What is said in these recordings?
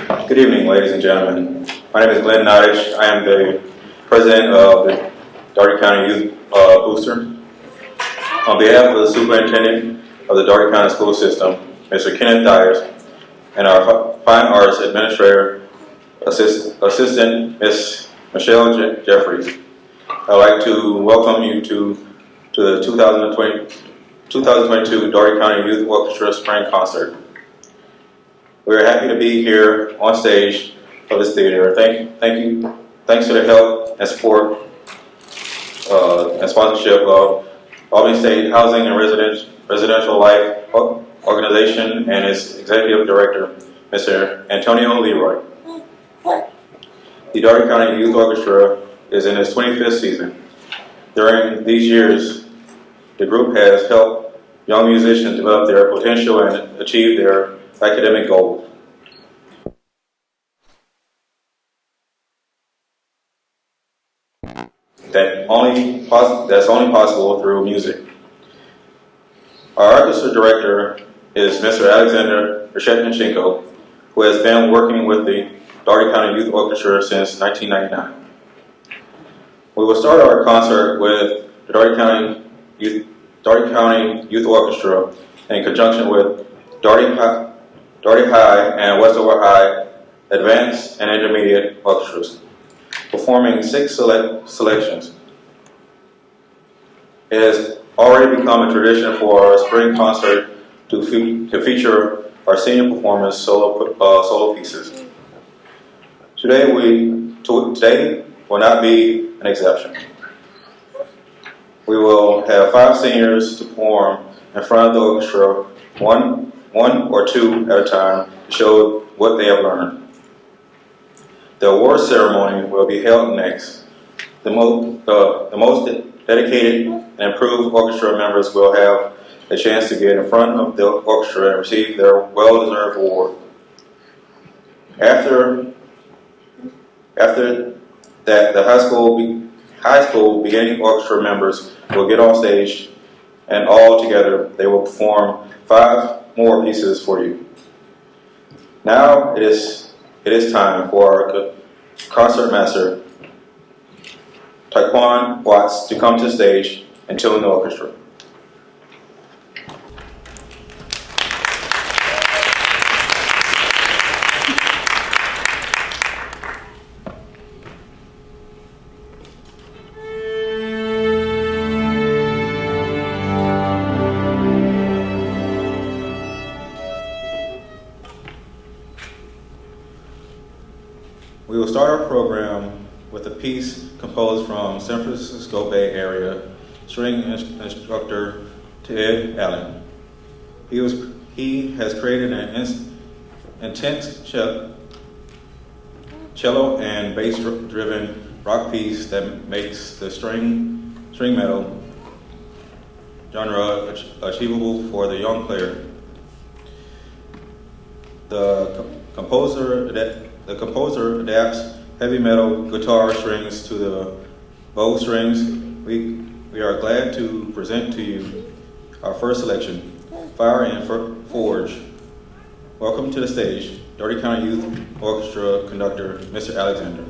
Good evening, ladies and gentlemen. My name is Glenn Nottage. I am the president of the Dougherty County Youth Booster. On behalf of the superintendent of the Dougherty County School System, Mr. Kenneth Dyers, and our Fine Arts Administrator Assistant, Ms. Michelle Jeffries, I'd like to welcome you to the 2022 Dougherty County Youth Orchestra Spring Concert. We're happy to be here on stage of this theater. Thanks to the help and support and sponsorship of Albany State Housing and Residential Life Organization and its Executive Director, Mr. Antonio Leroy. The Dougherty County Youth Orchestra is in its 25th season. During these years, the group has helped young musicians develop their potential and achieve their academic goals. That's only possible through music. Our orchestra director is Mr. Alexander Reshetnichenko, who has been working with the Dougherty County Youth Orchestra since 1999. We will start our concert with the Dougherty County Youth Orchestra in conjunction with Dougherty High and Westover High Advanced and Intermediate Orchestras, performing 6 selections. It has already become a tradition for our spring concert to feature our senior performers' solo pieces. Today will not be an exception. We will have 5 seniors to perform in front of the orchestra, one or two at a time, to show what they have learned. The award ceremony will be held next. The most dedicated and improved orchestra members will have a chance to get in front of the orchestra and receive their well-deserved award. After that, the high school beginning orchestra members will get on stage, and all together they will perform 5 more pieces for you. Now it is time for our concert master, Taekwon Watts, to come to the stage and tune the orchestra. We will start our program with a piece composed from San Francisco Bay Area string instructor Ted Allen. He has created an intense cello and bass-driven rock piece that makes the string metal genre achievable for the young player. The composer adapts heavy metal guitar strings to the bow strings. We are glad to present to you our first selection, Fire and Forge. Welcome to the stage, Dougherty County Youth Orchestra conductor, Mr. Alexander.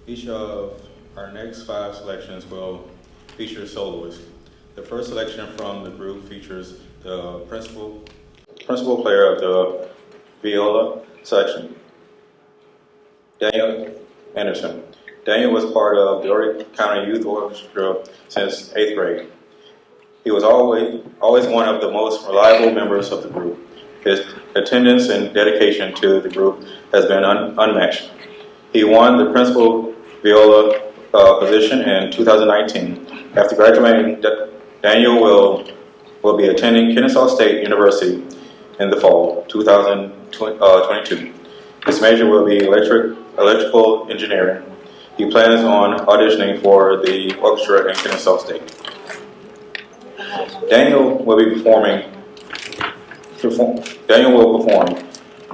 Each of our next 5 selections will feature soloists. The first selection from the group features the principal player of the viola section, Daniel Anderson. Daniel was part of the Dougherty County Youth Orchestra since 8th grade. He was always one of the most reliable members of the group. His attendance and dedication to the group has been unmatched. He won the principal viola position in 2019. After graduating, Daniel will be attending Kennesaw State University in the fall 2022. His major will be electrical engineering. He plans on auditioning for the orchestra in Kennesaw State. Daniel will perform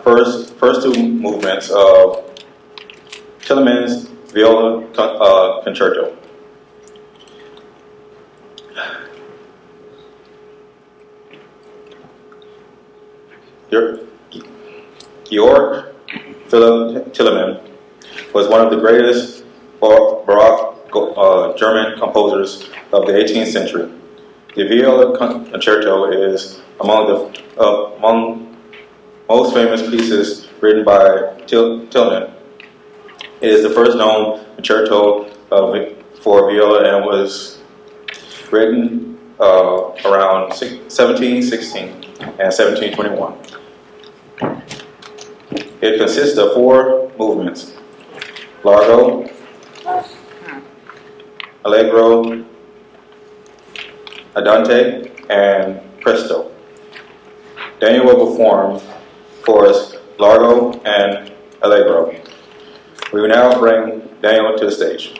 first 2 movements of Tillemann's Viola Concerto. Georg Philipp Telemann was one of the greatest Baroque German composers of the 18th century. The Viola Concerto is among most famous pieces written by Telemann. It is the first known concerto for viola and was written around 1716 and 1721. It consists of 4 movements: Largo, Allegro, Andante, and Presto. Daniel will perform for us Largo and Allegro. We will now bring Daniel to the stage.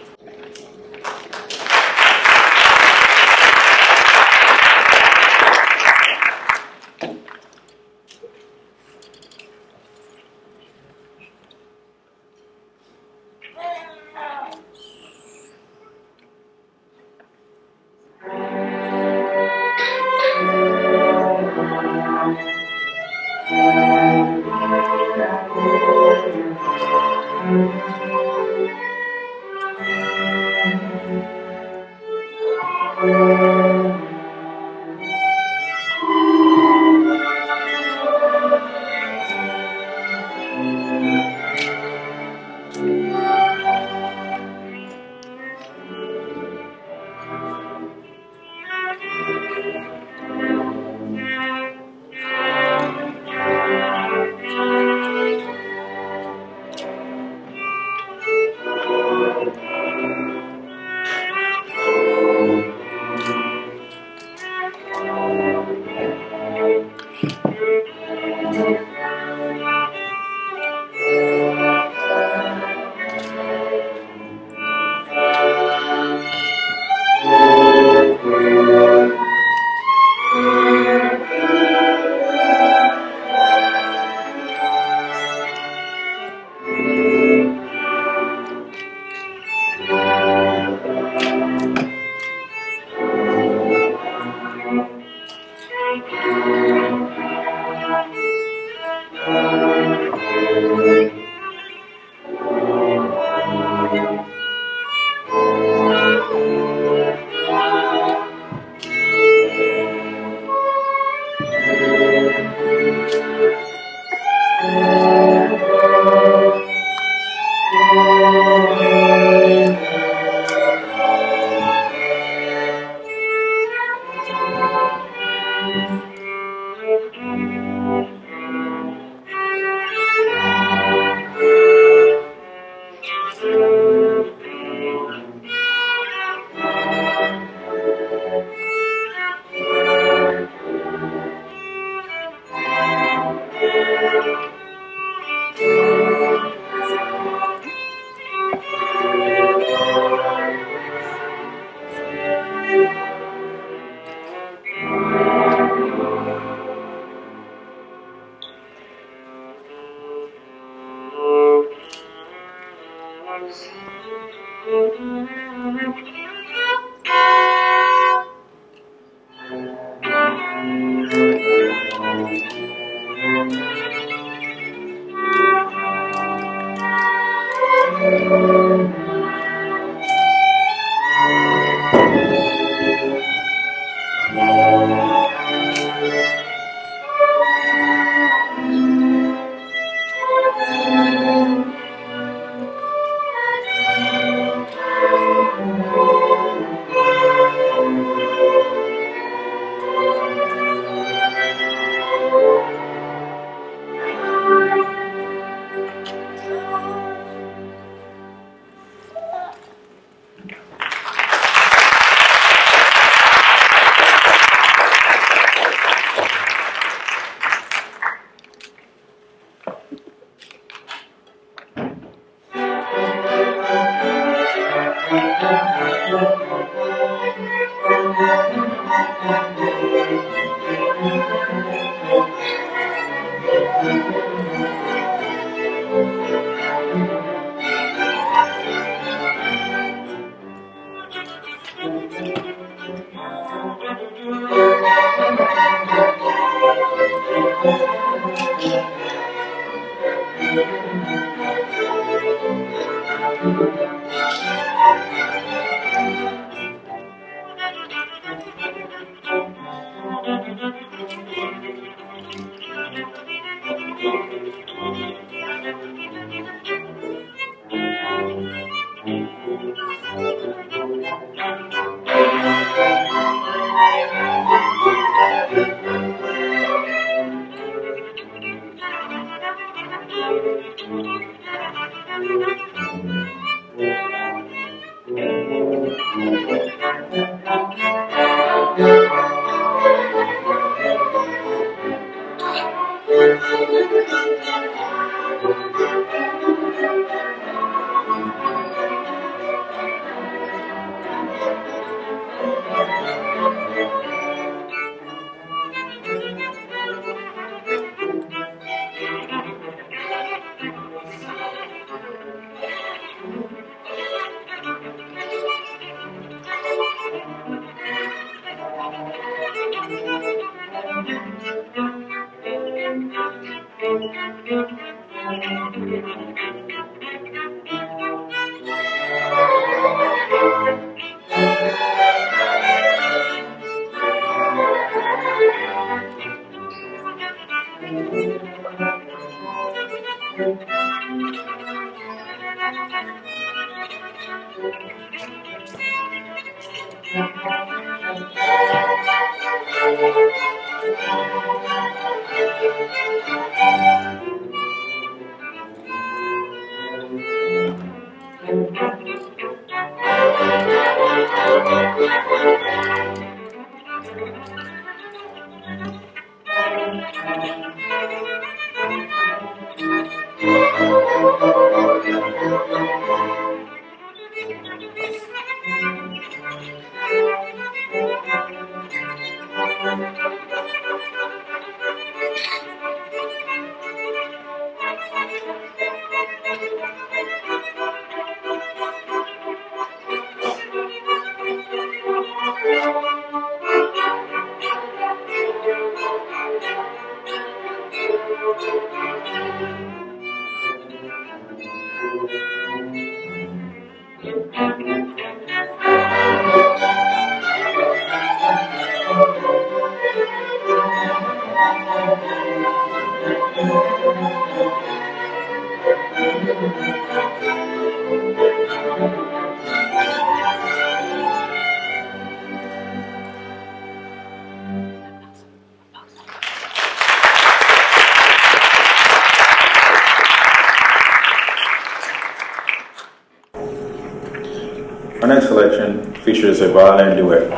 Our next selection features a violin duet.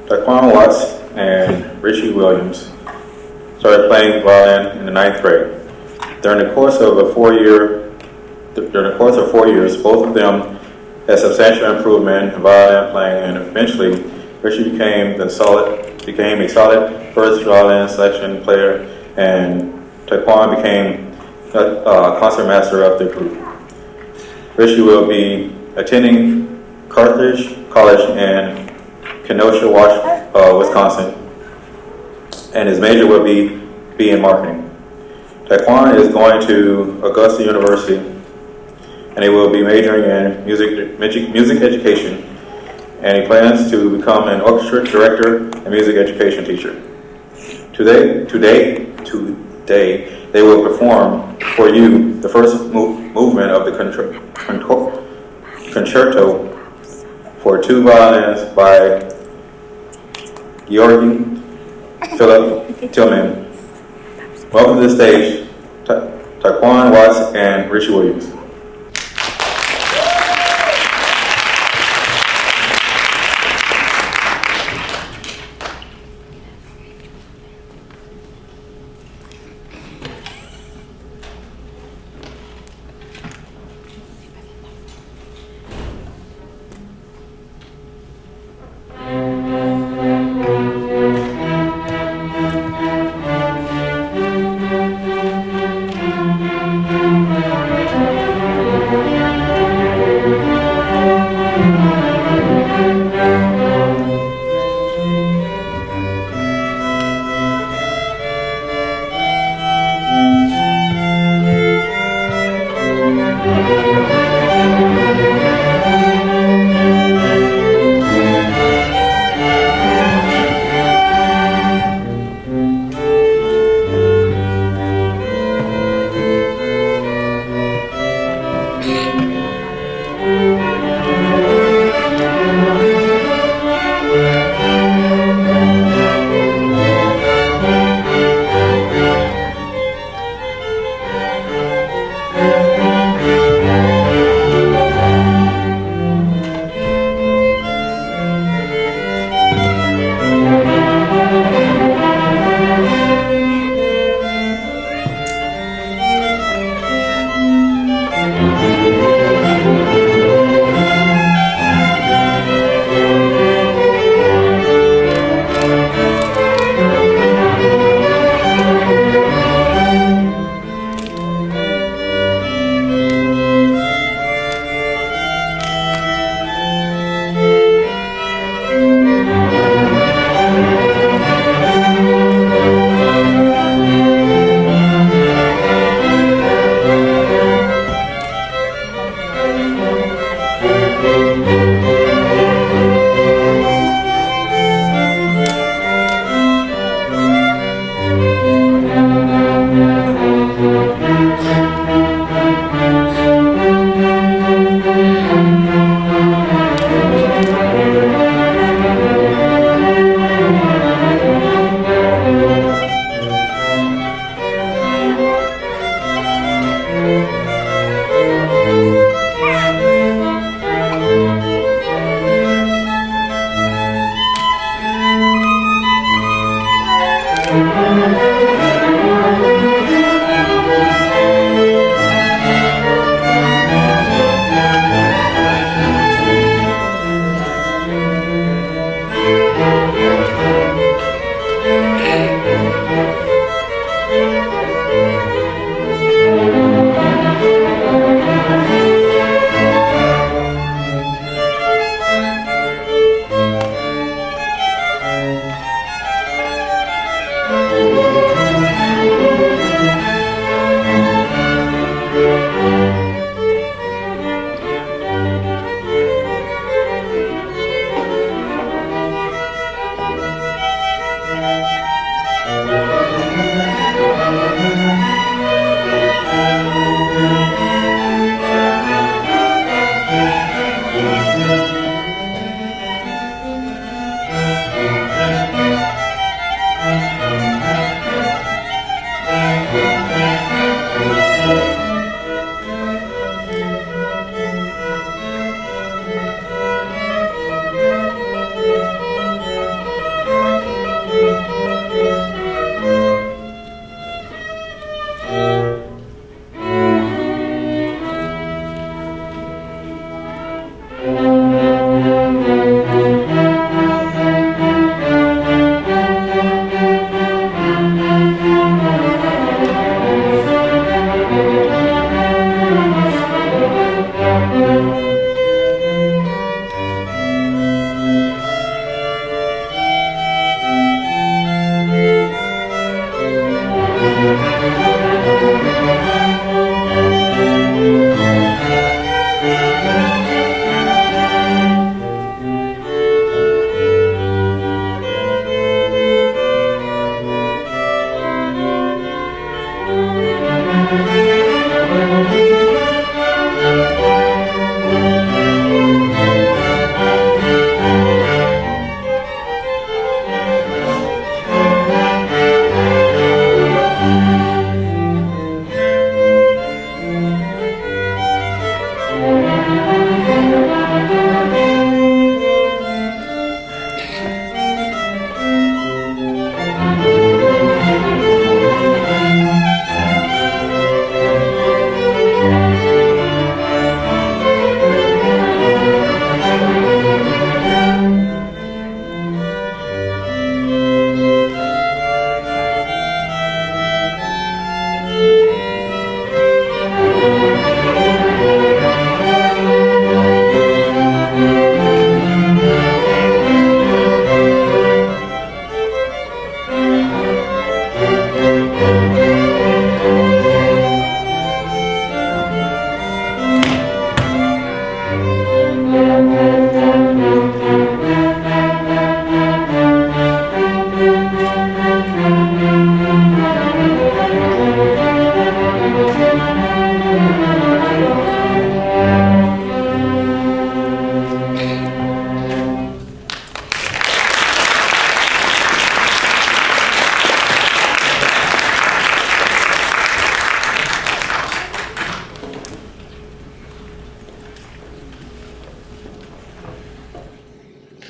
Taquan Watts and Richie Williams started playing violin in the 9th grade. During the course of 4 years, both of them had substantial improvement in violin playing, and eventually Richie became a solid first violin section player, and Taquan became a concertmaster of the group. Richie will be attending Carthage College in Kenosha, Wisconsin, and his major will be in marketing. Taquan is going to Augusta University, and he will be majoring in music education, and he plans to become an orchestra director and music education teacher. Today, they will perform for you the first movement of the concerto for 2 violins by Georgi Philip Tillman. Welcome to the stage, Taquan Watts and Richie Williams.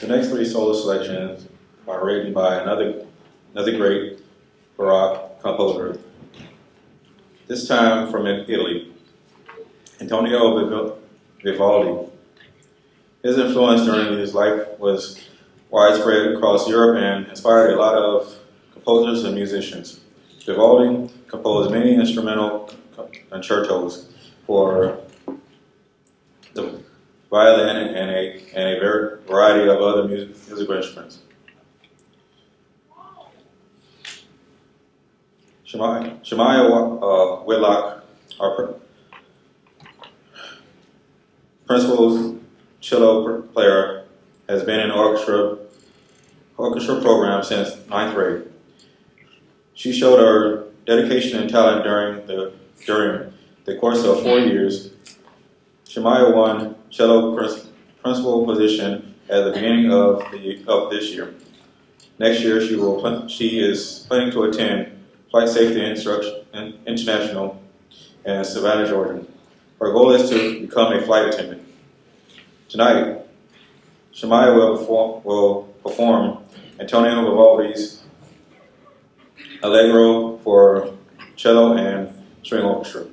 The next three solo selections are written by another great Baroque composer, this time from Italy, Antonio Vivaldi. His influence during his life was widespread across Europe and inspired a lot of composers and musicians. Vivaldi composed many instrumental concertos for the violin and a variety of other musical instruments. Shemaiah Whitlock, our principal cello player, has been in orchestra program since 9th grade. She showed her dedication and talent during the course of 4 years. Shemaya won cello principal position at the beginning of this year. Next year, she is planning to attend Flight Safety International in Savannah, Georgia. Her goal is to become a flight attendant. Tonight, Shemaya will perform Antonio Vivaldi's Allegro for cello and string orchestra.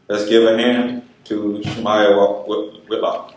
Let's give a hand to Shemaya Whitlock.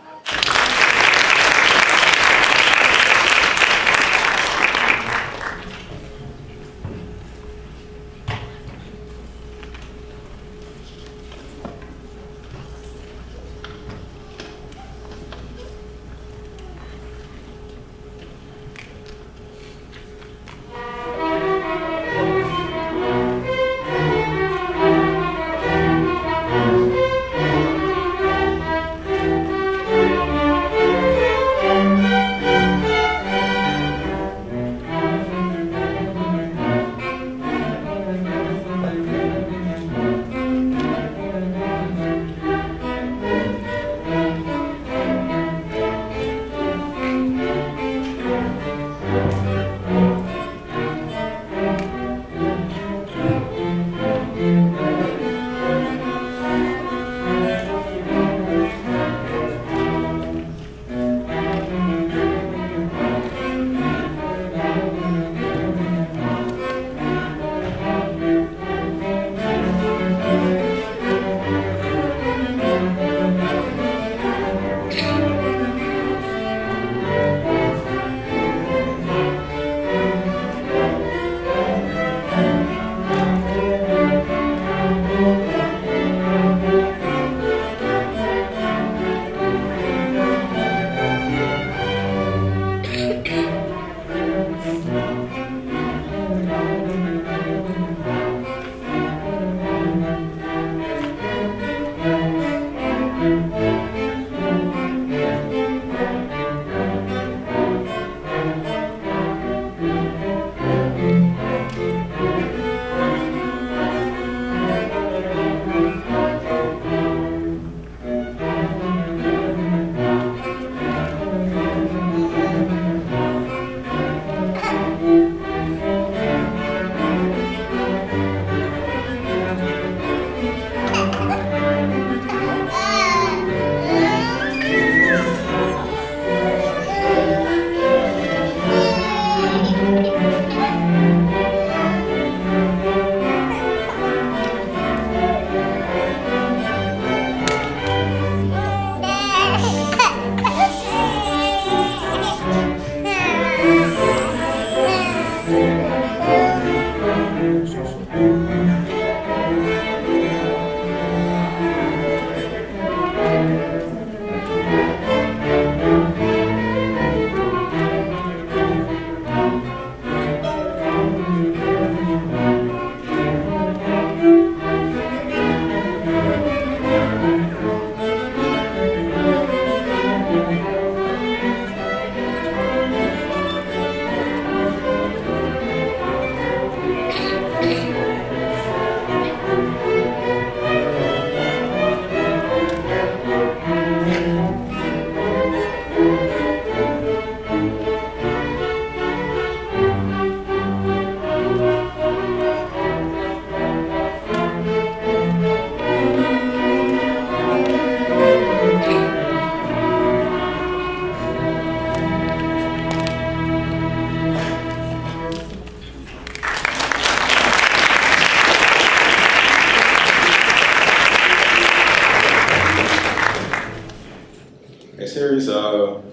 A series of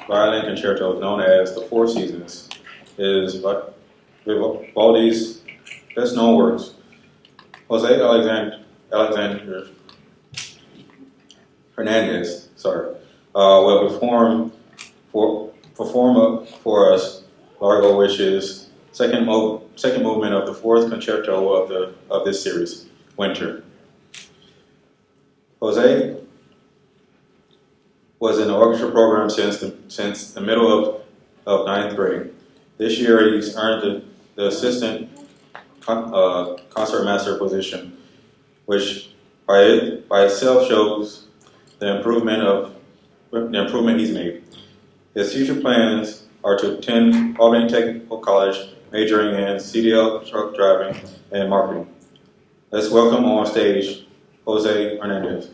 violin concertos known as the Four Seasons is Vivaldi's best known works. Jose Alexander Hernandez, will perform for us Largo, which is second movement of the fourth concerto of this series, Winter. Jose was in the orchestra program since the middle of ninth grade. This year, he's earned the assistant concertmaster position, which by itself shows the improvement he's made. His future plans are to attend Albany Technical College, majoring in CDL truck driving and marketing. Let's welcome on stage Jose Hernandez.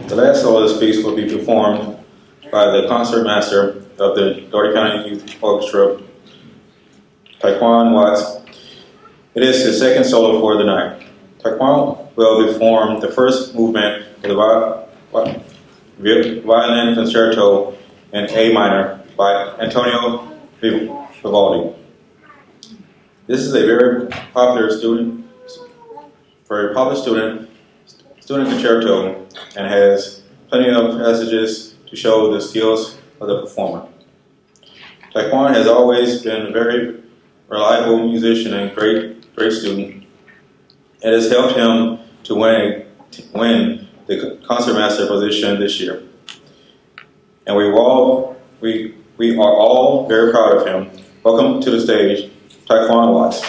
The last soloist piece will be performed by the concertmaster of the Dougherty County Youth Orchestra, Taekwon Watts. It is his second solo for the night. Taekwon will perform the first movement of the violin concerto in A minor by Antonio Vivaldi. This is a very popular student concerto and has plenty of passages to show the skills of the performer. Taekwon has always been a very reliable musician and great student. It has helped him to win the concertmaster position this year. And we are all very proud of him. Welcome to the stage, Taekwon Watts.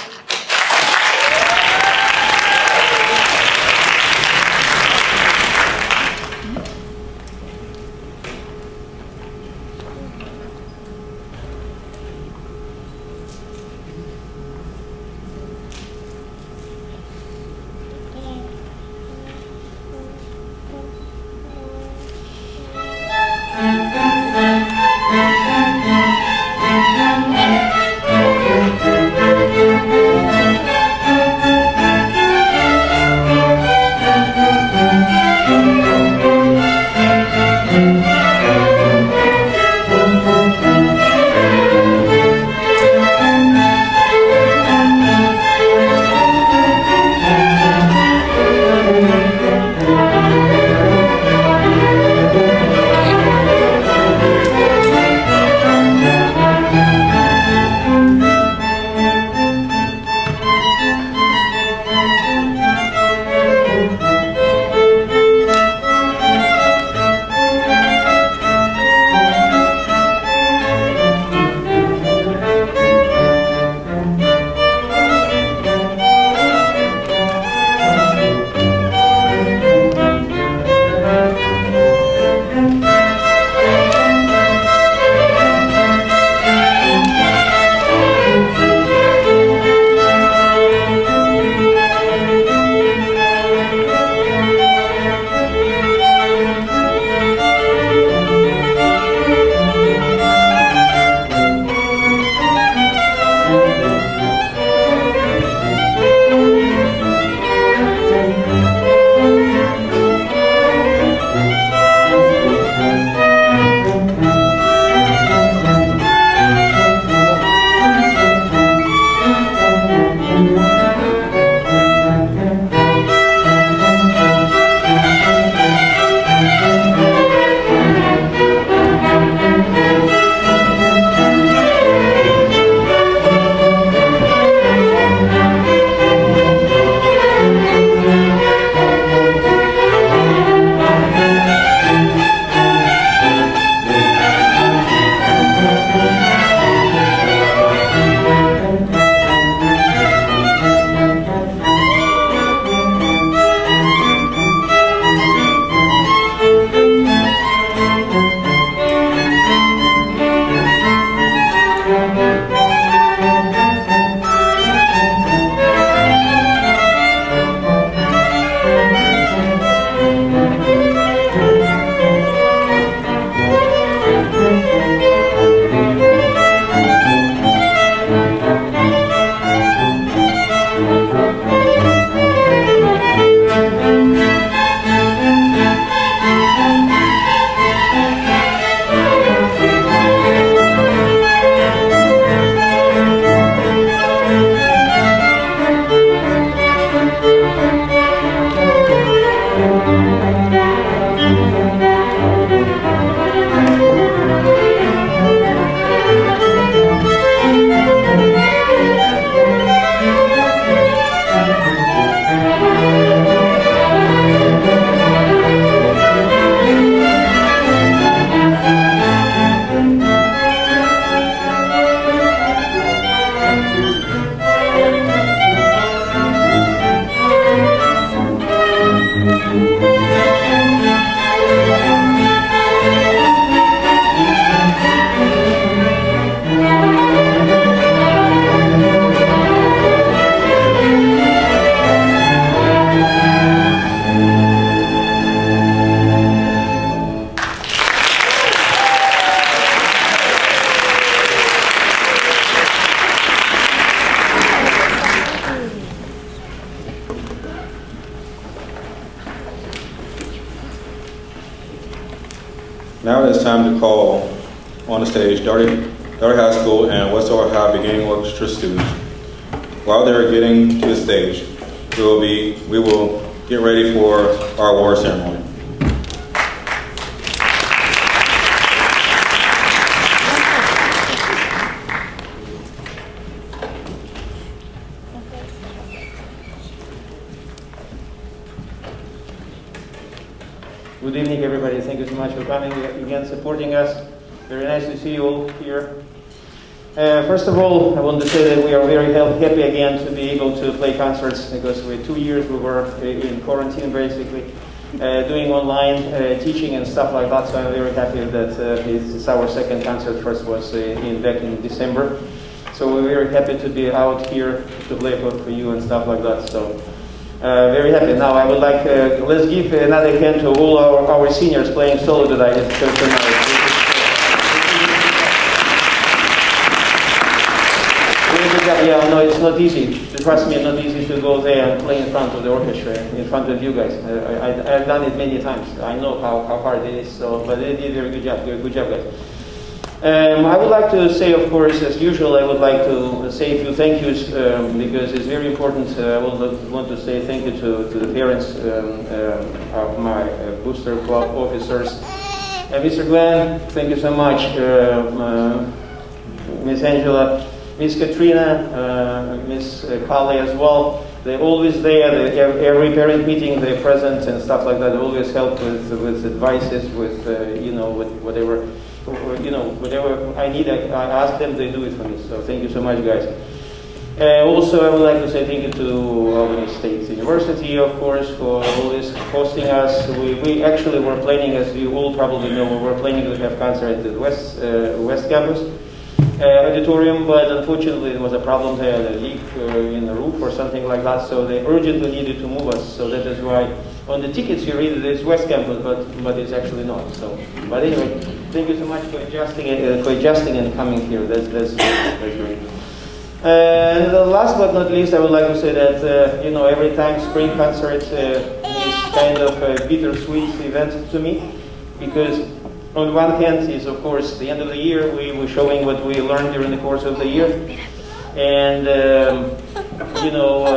Now it is time to call on the stage Dougherty High School and Westover High beginning orchestra students. While they are getting to the stage, we will get ready for our award ceremony. Good evening, everybody. Thank you so much for coming again, supporting us. Very nice to see you all here. First of all, I want to say that we are very happy again to be able to play concerts, because for 2 years we were in quarantine, basically, doing online teaching and stuff like that. So I'm very happy that it's our second concert. First was back in December. So we're very happy to be out here to play for you and stuff like that. So. Very happy. Now I would like, let's give another hand to all our seniors playing solo tonight. Yeah, I know it's not easy. Trust me, it's not easy to go there and play in front of the orchestra, in front of you guys. I've done it many times. I know how hard it is. So, but they did a very good job. Good job, guys. I would like to say, of course, as usual, I would like to say a few thank yous, because it's very important. I would want to say thank you to the parents of my booster club officers. Mr. Glenn, thank you so much. Miss Angela, Miss Katrina, Miss Kali as well. They're always there. Every parent meeting, they're present and stuff like that. They always help with advices, with with whatever. Whatever I need, I ask them, they do it for me. So thank you so much, guys. Also, I would like to say thank you to Albany State University, of course, for always hosting us. We actually were planning, as you all probably know, we were planning to have concert at the West Campus Auditorium, but unfortunately there was a problem there, a leak in the roof or something like that, so they urgently needed to move us. So that is why on the tickets you read it is West Campus, but it's actually not. So, but anyway, thank you so much for adjusting and coming here. That's great. And last but not least, I would like to say that every time spring concert is kind of a bittersweet event to me, because on one hand is, of course, the end of the year. We're showing what we learned during the course of the year. And,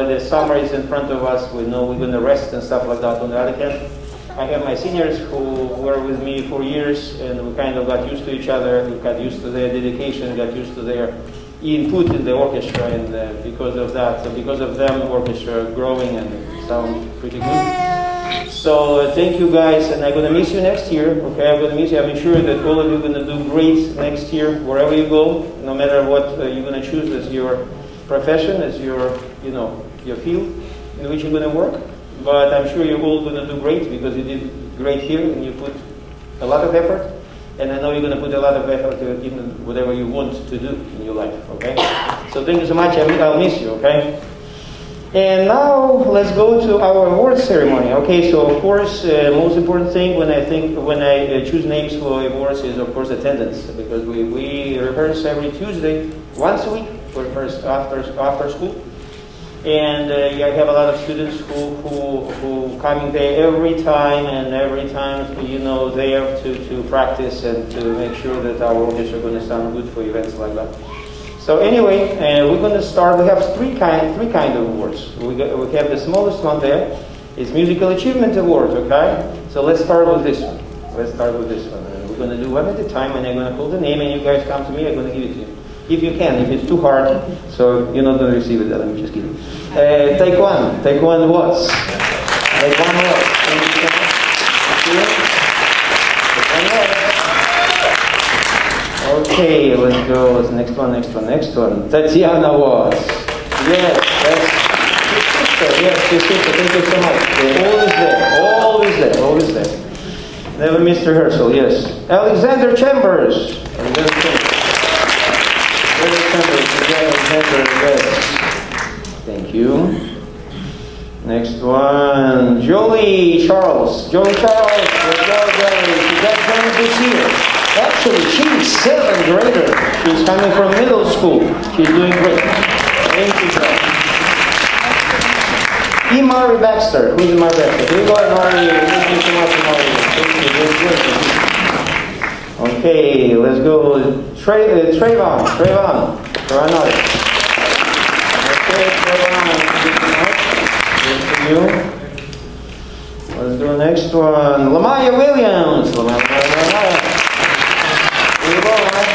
the summer is in front of us. We know we're going to rest and stuff like that. On the other hand, I have my seniors who were with me for years, and we kind of got used to each other. We got used to their dedication, got used to their input in the orchestra. And because of that, because of them, the orchestra growing and sounds pretty good. So thank you guys, and I'm going to miss you next year, okay? I'm going to miss you. I'm sure that all of you are going to do great next year, wherever you go, no matter what you're going to choose as your profession, as your field in which you're going to work. But I'm sure you're all going to do great, because you did great here, and you put a lot of effort, and I know you're going to put a lot of effort in whatever you want to do in your life, okay? So thank you so much. I'll miss you, okay? And now let's go to our award ceremony. Okay, so of course, most important thing when I choose names for awards is of course attendance, because we rehearse every Tuesday, once a week, for first after school, and I have a lot of students who coming there every time there to practice and to make sure that our orchestra is going to sound good for events like that. So anyway, we're going to start. We have three kind of awards. We have the smallest one there. It's Musical Achievement Award, okay? So let's start with this one. And we're going to do one at a time, and I'm going to call the name, and you guys come to me, I'm going to give it to you. If you can, if it's too hard, so you're not going to receive it, let me just give it. Take one. Take one what? Take one what? Okay, let's go. Next one. Tatiana was. Yes, that's your sister. Thank you so much. Always there. Never missed rehearsal, yes. Alexander Chambers. Yes. Thank you. Next one, Jolie Charles. Let's go, Jolie. She got joined this year. Actually, she's 7th grader. She's coming from middle school. She's doing great. Thank you, Jolie. Mari Baxter. Who's Mari Baxter? Here you go, Mari. Thank you so much, Mari. Thank you. Doing great. Okay, let's go. Trayvon. Okay, Trayvon. Good for you. Let's do the next one. Lamaya Williams. Lamaya. Here you go, man.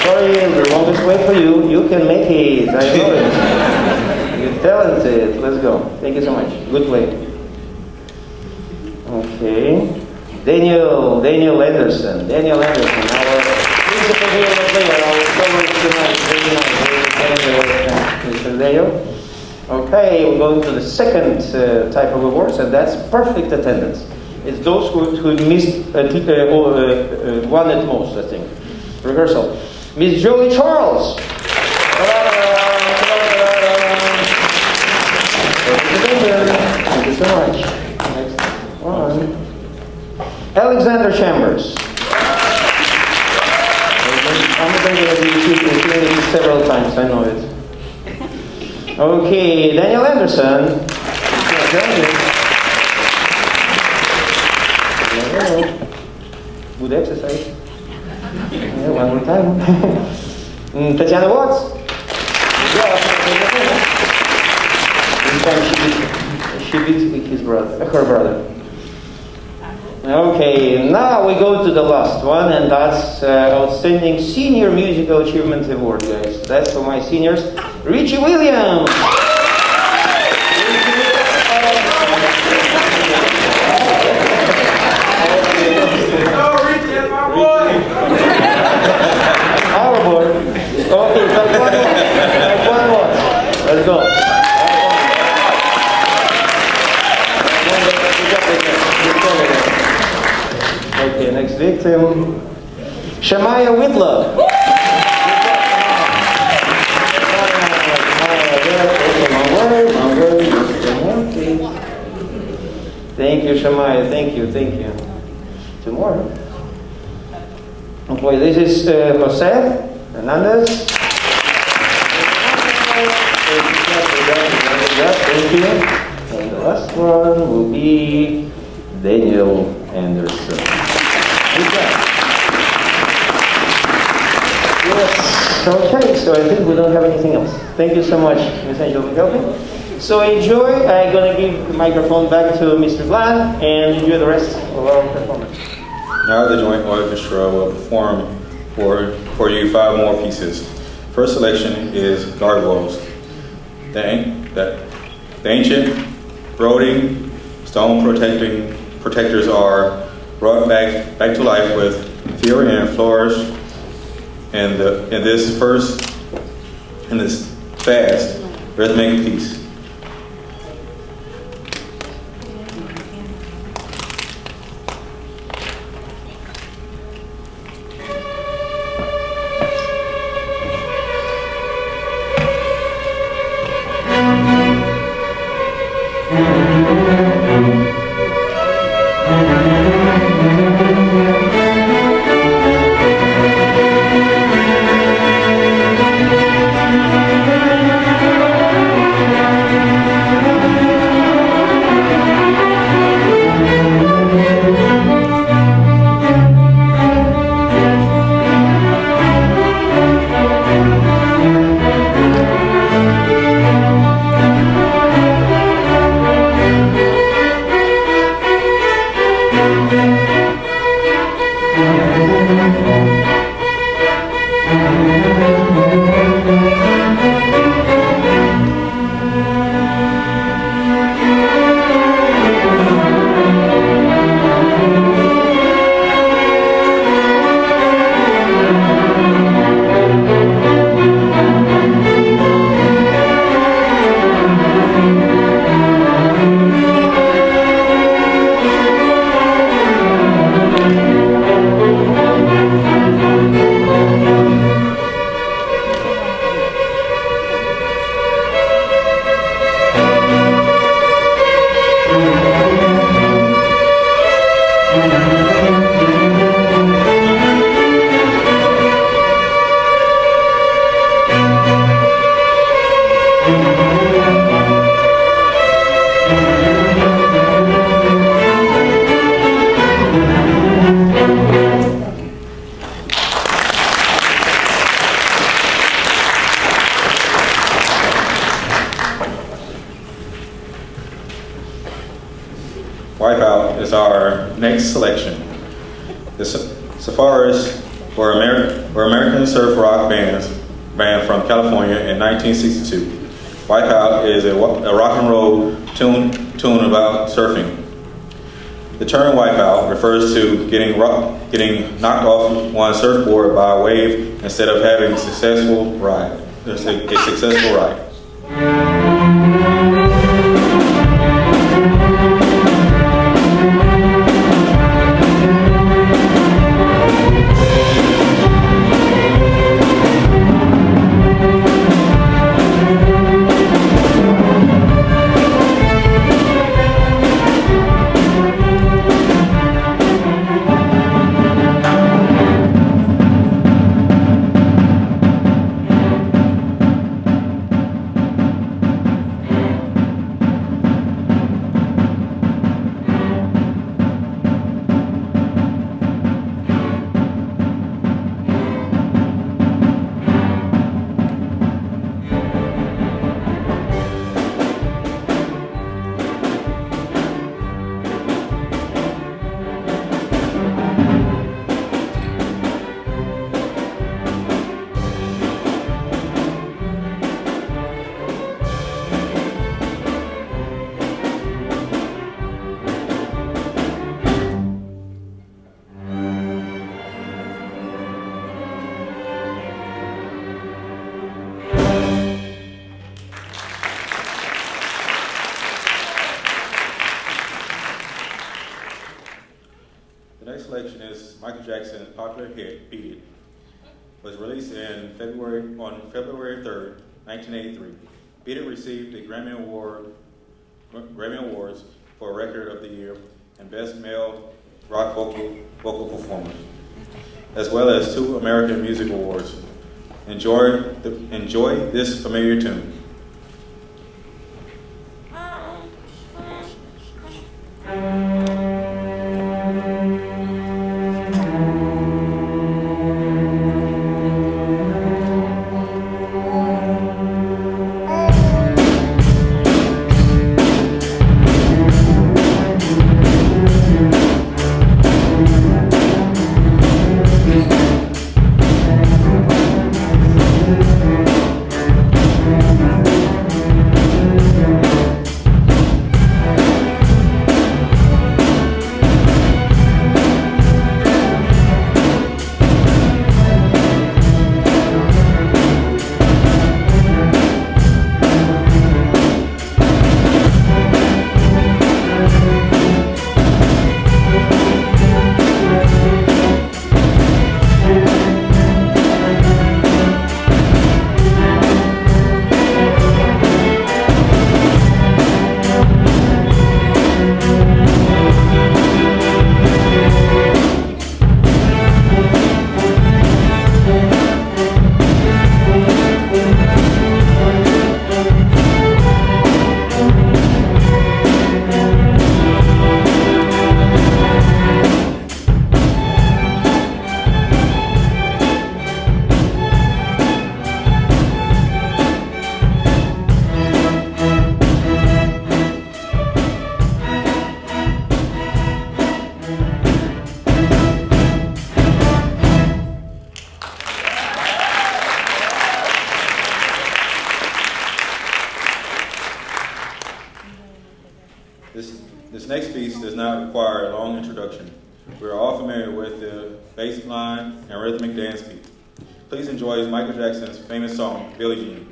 Sorry, the longest way for you. You can make it. I know it. You're talented. Let's go. Thank you so much. Good play. Okay. Daniel Anderson, our principal viola player, our soloist tonight. Mr. Daniel. Okay, we're going to the second type of awards, and that's perfect attendance. It's those who missed one at most, I think. Rehearsal. Miss Jolie Charles. Thank you so much. Next one. Alexander Chambers. I'm going to be shooting several times, I know it. Okay, Daniel Anderson. Good exercise. Yeah, one more time. Tatiana Watts. This time she beat her brother. Okay, now we go to the last one, and that's Outstanding Senior Musical Achievement Award, guys. That's for my seniors. Richie Williams! Our boy. Okay, one more. Let's go. Okay, next victim. Shamaya Whitlock. Thank you, Shamaya. Thank you. Two more. Okay, this is Jose Hernandez. Thank you. And the last one will be Daniel Anderson. Yes. Okay, so I think we don't have anything else. Thank you so much, Ms. Angel, for helping. So enjoy. I'm going to give the microphone back to Mr. Vlad and enjoy the rest of our performance. Now the Joint Orchestra will perform for you 5 more pieces. First selection is Gargoyles. The ancient Brody stone protectors are brought back to life with fury and flourish in this fast rhythmic piece. is our next selection. The Safaris were American surf rock band from California in 1962. Wipeout is a rock and roll tune about surfing. The term wipeout refers to getting knocked off one's surfboard by a wave instead of having a successful ride. The next selection is Michael Jackson's popular hit, Beat It. It was released on February 3rd, 1983. Beat It received the Grammy Awards for Record of the Year and Best Male Rock Vocal Performance, as well as 2 American Music Awards. Enjoy this familiar tune. This next piece does not require a long introduction. We are all familiar with the bass line and rhythmic dance beat. Please enjoy Michael Jackson's famous song, Billie Jean.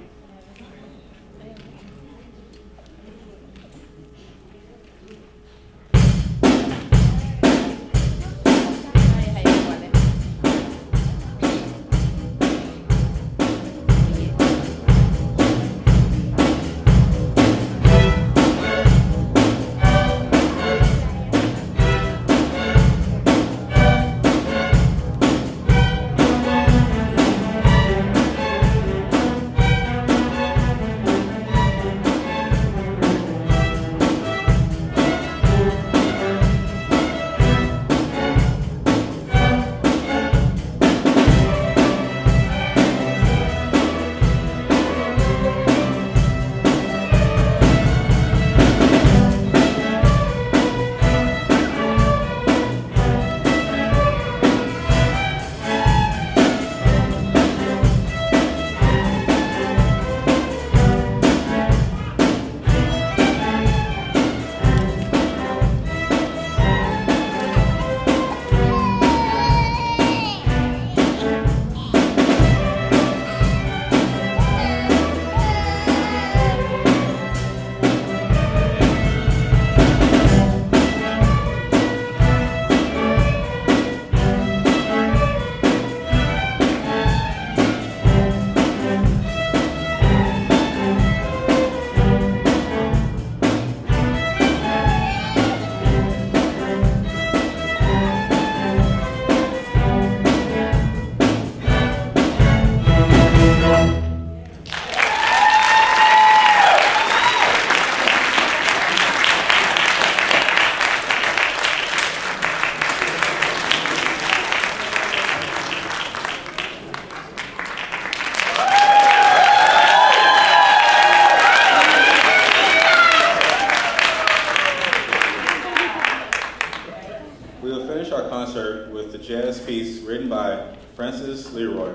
Francis Leroy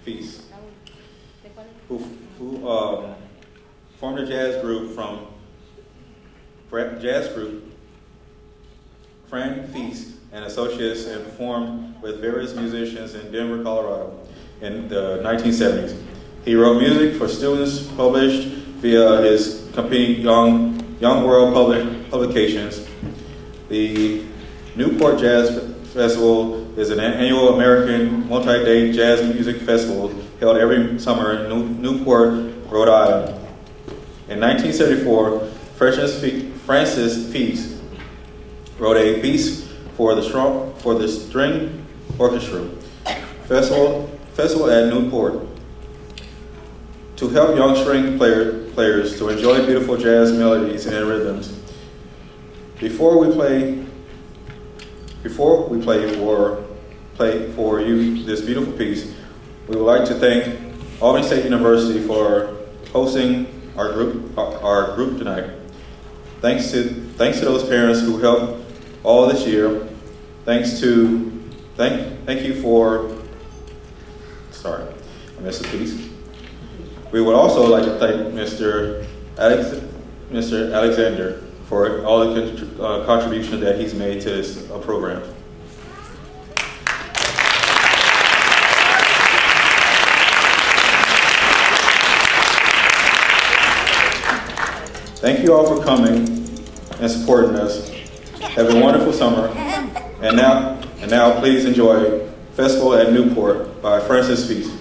Feast, who formed a jazz group Frank Feast and Associates, and performed with various musicians in Denver, Colorado in the 1970s. He wrote music for students, published via his company Young World Publications. The Newport Jazz Festival is an annual American multi-day jazz music festival held every summer in Newport, Rhode Island. In 1974, Francis Feast wrote a piece for the string orchestra festival at Newport to help young string players to enjoy beautiful jazz melodies and rhythms. Before we play for you this beautiful piece, we would like to thank Albany State University for hosting our group tonight. Thanks to those parents who helped all this year. Thank you for. Sorry, I missed a piece. We would also like to thank Mr. Alexander for all the contributions that he's made to this program. Thank you all for coming and supporting us. Have a wonderful summer. And now please enjoy Festival at Newport by Francis Feast.